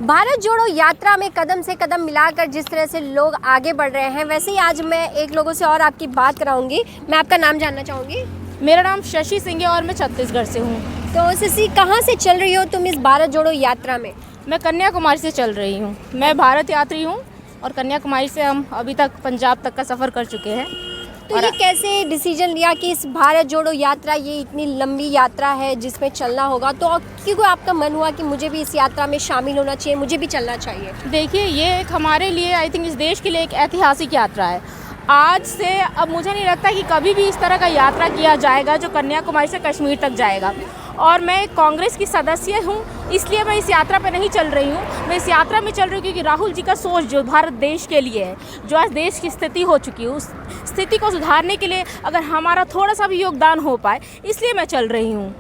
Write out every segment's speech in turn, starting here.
भारत जोड़ो यात्रा में कदम से कदम मिलाकर जिस तरह से लोग आगे बढ़ रहे हैं, वैसे ही आज मैं एक लोगों से और आपकी बात कराऊंगी। मैं आपका नाम जानना चाहूँगी। मेरा नाम शशि सिंह है और मैं छत्तीसगढ़ से हूँ। तो शशि, कहाँ से चल रही हो तुम इस भारत जोड़ो यात्रा में? मैं कन्याकुमारी से चल रही हूँ। मैं भारत यात्री हूँ और कन्याकुमारी से हम अभी तक पंजाब तक का सफ़र कर चुके हैं। तो ये कैसे डिसीजन लिया कि इस भारत जोड़ो यात्रा, ये इतनी लंबी यात्रा है जिसमें चलना होगा, तो क्यों आपका मन हुआ कि मुझे भी इस यात्रा में शामिल होना चाहिए, मुझे भी चलना चाहिए? देखिए, ये एक हमारे लिए, आई थिंक इस देश के लिए एक ऐतिहासिक यात्रा है। आज से अब मुझे नहीं लगता कि कभी भी इस तरह का यात्रा किया जाएगा जो कन्याकुमारी से कश्मीर तक जाएगा। और मैं कांग्रेस की सदस्य हूँ, इसलिए मैं इस यात्रा पे नहीं चल रही हूँ। मैं इस यात्रा में चल रही हूँ क्योंकि राहुल जी का सोच जो भारत देश के लिए है, जो आज देश की स्थिति हो चुकी है, उस स्थिति को सुधारने के लिए अगर हमारा थोड़ा सा भी योगदान हो पाए, इसलिए मैं चल रही हूँ।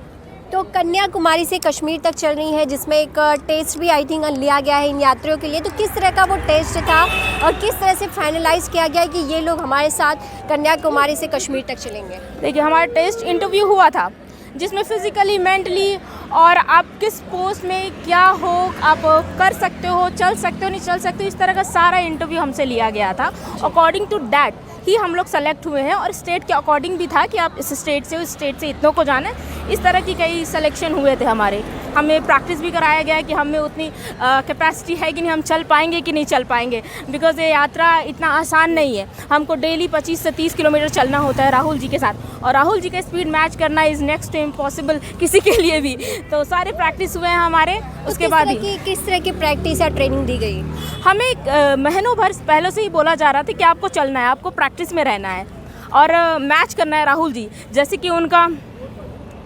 तो कन्याकुमारी से कश्मीर तक चल रही है, जिसमें एक टेस्ट भी आई थिंक लिया गया है इन यात्रियों के लिए। तो किस तरह का वो टेस्ट था और किस तरह से फाइनलाइज किया गया कि ये लोग हमारे साथ कन्याकुमारी से कश्मीर तक चलेंगे? देखिए, हमारा टेस्ट इंटरव्यू हुआ था जिसमें फिज़िकली, मेंटली और आप किस पोस्ट में क्या हो, आप कर सकते हो, चल सकते हो, नहीं चल सकते हो, इस तरह का सारा इंटरव्यू हमसे लिया गया था। अकॉर्डिंग टू दैट ही हम लोग सेलेक्ट हुए हैं और स्टेट के अकॉर्डिंग भी था कि आप इस स्टेट से उस स्टेट से इतनों को जाना है। इस तरह की कई सिलेक्शन हुए थे हमारे। हमें प्रैक्टिस भी कराया गया है कि हमें उतनी कैपेसिटी है कि नहीं, हम चल पाएंगे कि नहीं चल पाएंगे, बिकॉज ये यात्रा इतना आसान नहीं है। हमको डेली 25 से 30 किलोमीटर चलना होता है राहुल जी के साथ, और राहुल जी का स्पीड मैच करना इज़ नेक्स्ट टू इम्पॉसिबल किसी के लिए भी। तो सारे प्रैक्टिस हुए हैं हमारे। उसके बाद ही किस तरह की प्रैक्टिस या ट्रेनिंग दी गई? हमें महीनों भर पहले से ही बोला जा रहा था कि आपको चलना है, आपको प्रैक्टिस में रहना है और मैच करना है राहुल जी। जैसे कि उनका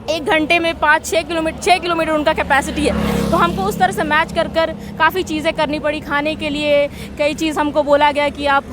1 घंटे में 6 किलोमीटर उनका कैपेसिटी है, तो हमको उस तरह से मैच कर काफ़ी चीज़ें करनी पड़ी। खाने के लिए कई चीज़ हमको बोला गया कि आप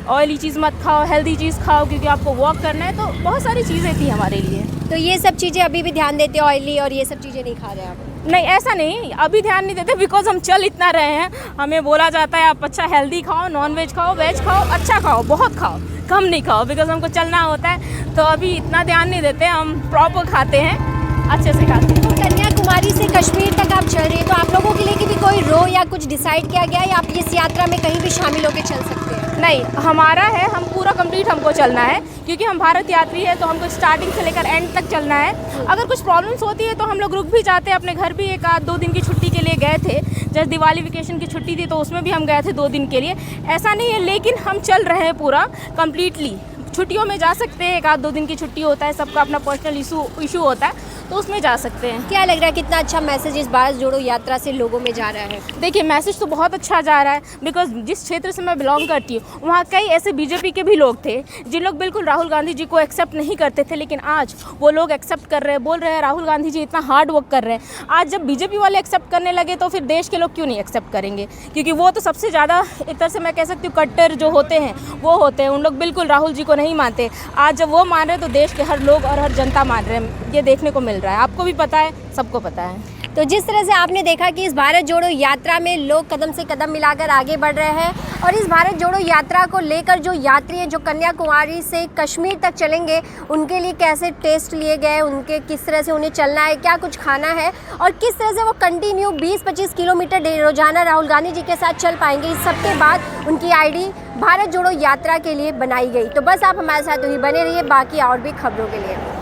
ऑयली चीज़ मत खाओ, हेल्दी चीज़ खाओ, क्योंकि आपको वॉक करना है। तो बहुत सारी चीज़ें थी हमारे लिए। तो ये सब चीज़ें अभी भी ध्यान देते हो? ऑयली और ये सब चीज़ें नहीं खा रहे आप? नहीं, ऐसा नहीं, अभी ध्यान नहीं देते, बिकॉज हम चल इतना रहे हैं। हमें बोला जाता है आप अच्छा हेल्दी खाओ, नॉन वेज खाओ, वेज खाओ, अच्छा खाओ, बहुत खाओ, कम नहीं खाओ, बिकॉज हमको चलना होता है। तो अभी इतना ध्यान नहीं देते, हम प्रॉपर खाते हैं, अच्छे से खाते हैं। तो कन्याकुमारी से कश्मीर तक आप चल रहे हैं, तो आप लोगों के लिए कि भी कोई रो या कुछ डिसाइड किया गया है या आप इस यात्रा में कहीं भी शामिल होकर चल सकते हैं? नहीं, हमारा है, हम पूरा कंप्लीट हमको चलना है, क्योंकि हम भारत यात्री है, तो हमको स्टार्टिंग से लेकर एंड तक चलना है। अगर कुछ प्रॉब्लम्स होती है तो हम लोग रुक भी जाते हैं अपने घर भी। 1-2 दिन की छुट्टी के लिए गए थे, जैसे दिवाली वेकेशन की छुट्टी थी तो उसमें भी हम गए थे 2 दिन के लिए। ऐसा नहीं है, लेकिन हम चल रहे हैं पूरा कम्प्लीटली। छुट्टियों में जा सकते हैं, 1-2 दिन की छुट्टी होता है, सबका अपना पर्सनल इशू होता है, तो उसमें जा सकते हैं। क्या लग रहा है कितना अच्छा मैसेज इस भारत जोड़ो यात्रा से लोगों में जा रहा है? देखिए, मैसेज तो बहुत अच्छा जा रहा है, बिकॉज जिस क्षेत्र से मैं बिलोंग करती हूँ वहाँ कई ऐसे बीजेपी के भी लोग थे जिन लोग बिल्कुल राहुल गांधी जी को एक्सेप्ट नहीं करते थे, लेकिन आज वो लोग एक्सेप्ट कर रहे हैं, बोल रहे हैं राहुल गांधी जी इतना हार्ड वर्क कर रहे हैं। आज जब बीजेपी वाले एक्सेप्ट करने लगे तो फिर देश के लोग क्यों नहीं एक्सेप्ट करेंगे? क्योंकि वो तो सबसे ज़्यादा, एक तरह से मैं कह सकती हूँ, कट्टर जो होते हैं वो होते हैं, उन लोग बिल्कुल राहुल जी को नहीं मानते। आज जब वो मान रहे हैं तो देश के हर लोग और हर जनता मान रहे हैं, ये देखने को मिल रहा है। आपको भी पता है, सबको पता है। तो जिस तरह से आपने देखा कि इस भारत जोड़ो यात्रा में लोग कदम से कदम मिलाकर आगे बढ़ रहे हैं, और इस भारत जोड़ो यात्रा को लेकर जो यात्री हैं जो कन्याकुमारी से कश्मीर तक चलेंगे, उनके लिए कैसे टेस्ट लिए गए, उनके किस तरह से उन्हें चलना है, क्या कुछ खाना है और किस तरह से वो कंटिन्यू 20-25 किलोमीटर रोजाना राहुल गांधी जी के साथ चल पाएंगे, इस सब के बाद उनकी ID भारत जोड़ो यात्रा के लिए बनाई गई। तो बस आप हमारे साथ ही बने रहिए बाकी और भी खबरों के लिए।